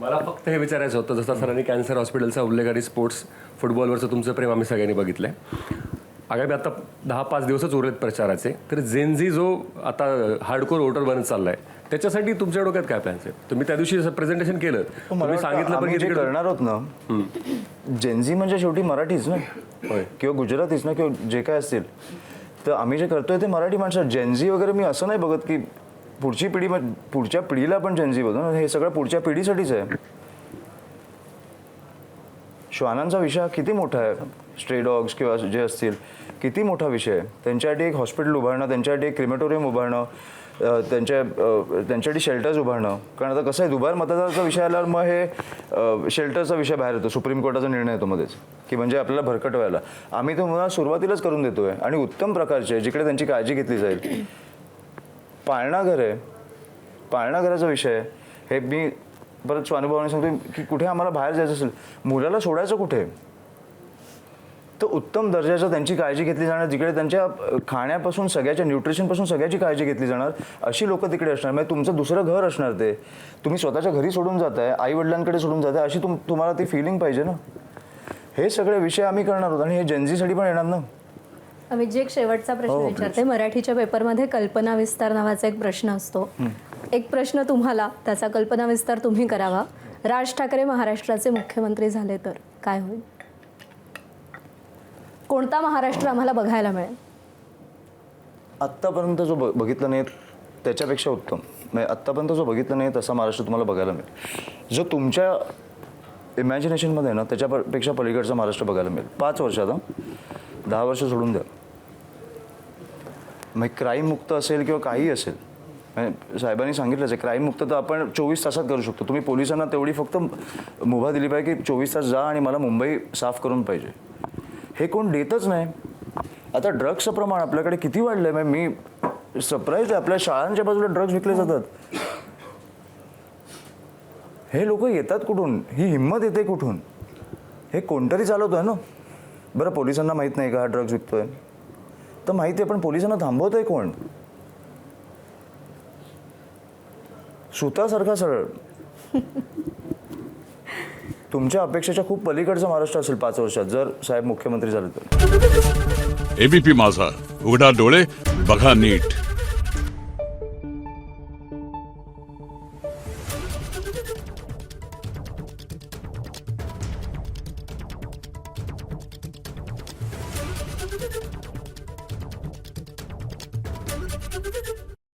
मला फक्त हे विचारायचं होतं, जसं सरांनी कॅन्सर हॉस्पिटलचा उल्लेख आणि स्पोर्ट्स फुटबॉलवरचं तुमचं प्रेम आम्ही सगळ्यांनी बघितलंय. आगामी आता 10-5 दिवसच उरलेत प्रचाराचे, तर जेनझी जो आता हार्डकोर वोटर बनत चाललाय त्याच्यासाठी तुमच्या डोक्यात काय प्लॅन्स आहेत? तुम्ही त्या दिवशी प्रेझेंटेशन केलं, तुम्ही सांगितलं पण की करणार आहोत ना, जेनझी म्हणजे शेवटी मराठीच ना, किंवा गुजरातीच ना, किंवा जे काय असतील, तर आम्ही जे करतोय ते मराठी माणसं. जेनझी वगैरे मी असं नाही बघत की पुढची पिढी, पुढच्या पिढीला पण जेनझी बघतो. हे सगळं पुढच्या पिढीसाठीच आहे. श्वानांचा विषय किती मोठा आहे, स्ट्रे डॉग्स किंवा जे असतील, किती मोठा विषय आहे. त्यांच्यासाठी एक हॉस्पिटल उभारणं, त्यांच्यासाठी एक क्रिमेटोरियम उभारणं, त्यांच्यासाठी शेल्टर्स उभारणं. कारण आता कसं आहे, दुबार मतदाराचा विषय आल्यावर मग हे शेल्टरचा विषय बाहेर येतो. सुप्रीम कोर्टाचा निर्णय येतो मध्येच की म्हणजे आपल्याला भरकटवायला. आम्ही तो मुळात सुरुवातीलाच करून देतोय आणि उत्तम प्रकारचे, जिकडे त्यांची काळजी घेतली जाईल. पाळणाघर आहे, पाळणाघराचा विषय हे मी परत स्वानुभवाने सांगतो की कुठे आम्हाला बाहेर जायचं असेल, मुलाला सोडायचं कुठे, तर उत्तम दर्जाचं त्यांची काळजी घेतली जाणार. जिकडे त्यांच्या खाण्यापासून सगळ्याच्या न्यूट्रिशनपासून सगळ्याची काळजी घेतली जाणार, अशी लोक तिकडे असणार. म्हणजे तुमचं दुसरं घर असणार. ते तुम्ही स्वतःच्या घरी सोडून जाताय, आई वडिलांकडे सोडून जाताय, अशी तुम्हाला ती फिलिंग पाहिजे ना. हे सगळे विषय आम्ही करणार आहोत आणि हे जेनझीसाठी पण येणार ना. अमित, एक शेवटचा प्रश्न विचारते. मराठीच्या पेपरमध्ये कल्पना विस्तार नावाचा एक प्रश्न असतो. एक प्रश्न तुम्हाला, त्याचा कल्पना विस्तार तुम्ही करावा. राज ठाकरे महाराष्ट्राचे मुख्यमंत्री झाले तर काय होईल? कोणता महाराष्ट्र आम्हाला बघायला मिळेल? आत्तापर्यंत जो बघितला नाही त्याच्यापेक्षा उत्तम. म्हणजे आत्तापर्यंत जो बघितला नाही तसा महाराष्ट्र तुम्हाला बघायला मिळेल. जो तुमच्या इमॅजिनेशनमध्ये ना त्याच्यापेक्षा पलीकडचा महाराष्ट्र बघायला मिळेल. 5 वर्षात, 10 वर्ष सोडून द्या. मग क्राईम मुक्त असेल किंवा काही असेल, साहेबांनी सांगितलंच आहे, क्राईम मुक्त तर आपण 24 तासात करू शकतो. तुम्ही पोलिसांना तेवढी फक्त मुभा दिली पाहिजे की 24 तास जा आणि मला मुंबई साफ करून पाहिजे. हे कोण देतच नाही. आता ड्रग्सचं प्रमाण आपल्याकडे किती वाढलं आहे. मी सरप्राईज आहे, आपल्या शाळांच्या बाजूला ड्रग्स विकले जातात. हे लोक येतात कुठून, ही हिंमत येते कुठून? हे कोणतरी चालवतोय ना. बरं, पोलिसांना माहीत नाही का हा ड्रग्स विकतोय? तर माहिती आहे, पण पोलिसांना थांबवतोय कोण? सुतासारखा सरळ. तुमच्या अपेक्षेच्या खूप पलीकडचा महाराष्ट्र असेल 5 वर्षात, जर साहेब मुख्यमंत्री झाले तर. एबीपी माझा, उघडा डोळे बघा नीट.